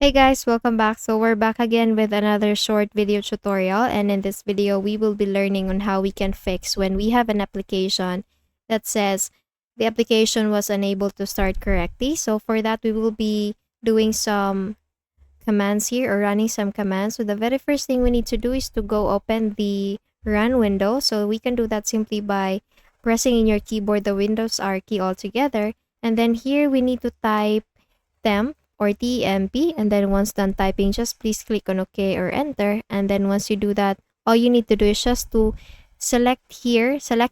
Hey guys, welcome back. So we're back again with another short video tutorial, and in this video we will be learning on how we can fix when we have an application that says the application was unable to start correctly. So for that we will be doing some commands here or running some commands. So the very first thing we need to do is to go open the run window. So we can do that simply by pressing in your keyboard the Windows R key all together, and then here we need to type temp or TMP, and then once done typing, just please click on OK or enter. And then once you do that, all you need to do is just to select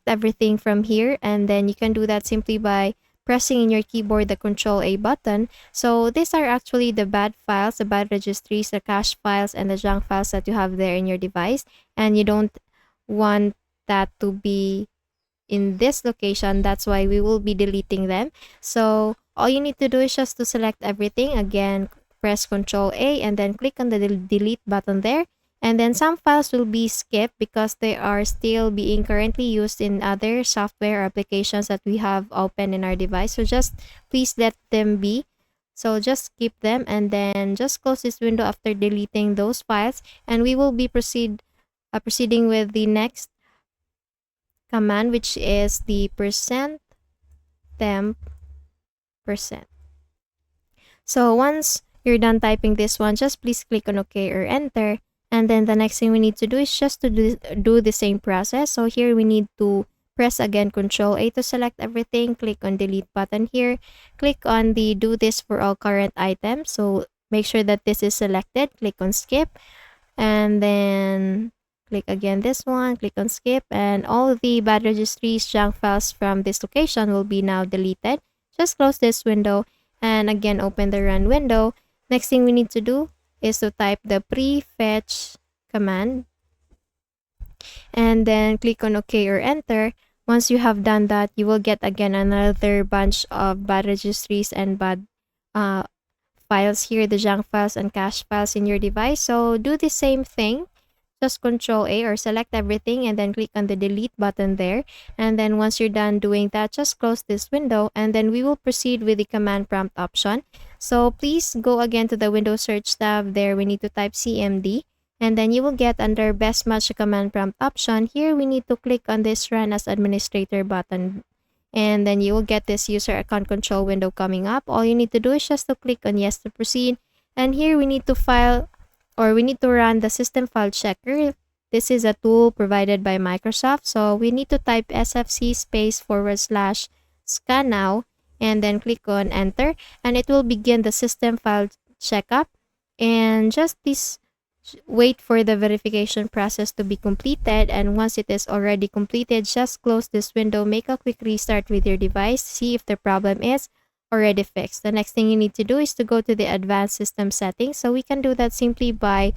everything from here, and then you can do that simply by pressing in your keyboard the Control A button. So these are actually the bad files, the bad registries, the cache files, and the junk files that you have there in your device, and you don't want that to be in this location. That's why we will be deleting them. So all you need to do is just to select everything. Again, press Control A and then click on the delete button there. And then some files will be skipped because they are still being currently used in other software applications that we have open in our device. So just please let them be. So just skip them and then just close this window after deleting those files. And we will be proceeding with the next command, which is the %temp%. So once you're done typing this one, just please click on OK or enter. And then the next thing we need to do is just to do the same process. So here we need to press again Control A to select everything. Click on delete button here. Click on the do this for all current items. So make sure that this is selected. Click on skip. And then click again this one. Click on skip. And all the bad registries, junk files from this location will be now deleted. Just close this window and again open the run window. Next thing we need to do is to type the prefetch command and then click on OK or enter. Once you have done that, you will get again another bunch of bad registries and bad files here, the junk files and cache files in your device. So do the same thing. Just Control A or select everything and then click on the delete button there. And then once you're done doing that, just close this window and then we will proceed with the command prompt option. So please go again to the Windows search tab. There we need to type CMD and then you will get under best match command prompt option. Here we need to click on this run as administrator button and then you will get this user account control window coming up. All you need to do is just to click on yes to proceed, and here we need to run the system file checker. This is a tool provided by Microsoft. So we need to type sfc /scan now and then click on enter, and it will begin the system file checkup. And just please wait for the verification process to be completed, and once it is already completed, just close this window, make a quick restart with your device, see if the problem is already fixed. The next thing you need to do is to go to the advanced system settings. So we can do that simply by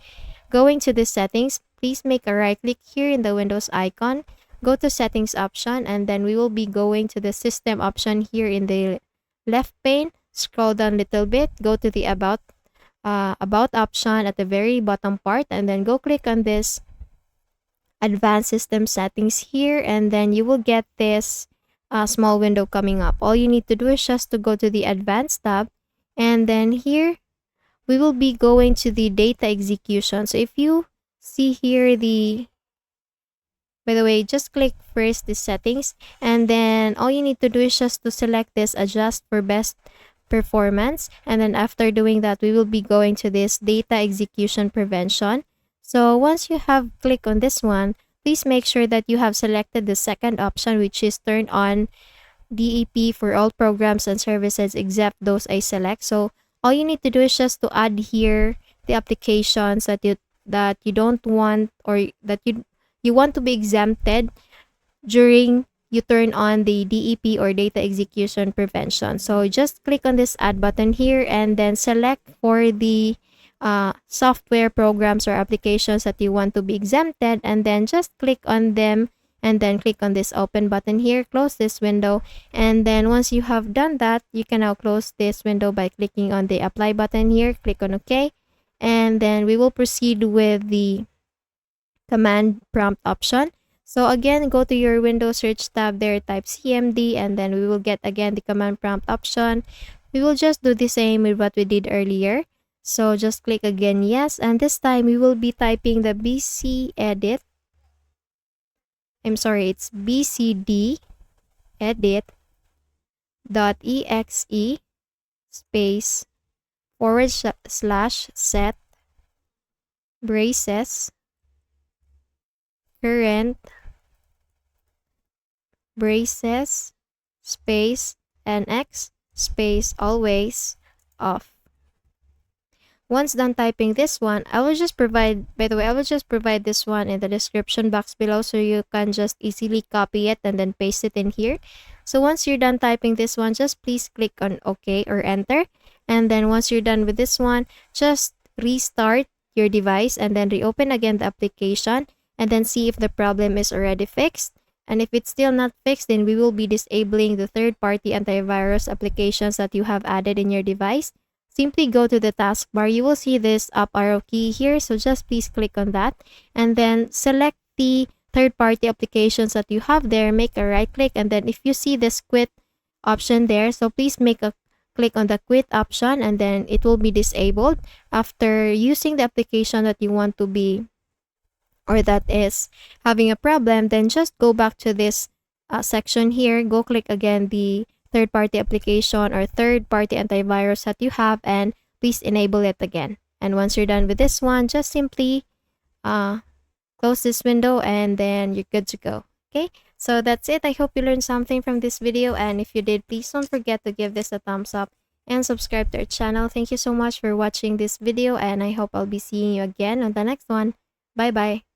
going to the settings. Please make a right click here in the Windows icon, go to settings option, and then we will be going to the system option here in the left pane. Scroll down a little bit, go to the about option at the very bottom part, and then go click on this advanced system settings here, and then you will get this small window coming up. All you need to do is just to go to the advanced tab, and then here we will be going to the data execution. So if you see here by the way, just click first the settings, and then all you need to do is just to select this adjust for best performance, and then after doing that we will be going to this data execution prevention. So once you have clicked on this one, please make sure that you have selected the second option, which is turn on DEP for all programs and services except those I select. So all you need to do is just to add here the applications that you don't want, or that you want to be exempted during you turn on the DEP or data execution prevention. So just click on this add button here and then select for the software programs or applications that you want to be exempted, and then just click on them and then click on this open button here, close this window, and then once you have done that, you can now close this window by clicking on the apply button here, click on OK, and then we will proceed with the command prompt option. So again, go to your Windows search tab there, type CMD, and then we will get again the command prompt option. We will just do the same with what we did earlier. So just click again yes, and this time we will be typing the bcedit. I'm sorry, it's bcd edit.exe space / set braces current braces space nx space always off. Once done typing this one, I will just provide this one in the description box below so you can just easily copy it and then paste it in here. So once you're done typing this one, just please click on OK or enter. And then once you're done with this one, just restart your device and then reopen again the application and then see if the problem is already fixed. And if it's still not fixed, then we will be disabling the third-party antivirus applications that you have added in your device. Simply go to the taskbar. You will see this up arrow key here. So just please click on that and then select the third-party applications that you have there. Make a right click and then if you see this quit option there, so please make a click on the quit option and then it will be disabled. After using the application that you want to be or that is having a problem, then just go back to this section here. Go click again the third-party application or third-party antivirus that you have and please enable it again. And once you're done with this one, just simply close this window and then you're good to go. Okay, so that's it. I hope you learned something from this video, and if you did, please don't forget to give this a thumbs up and subscribe to our channel. Thank you so much for watching this video, and I hope I'll be seeing you again on the next one. Bye bye.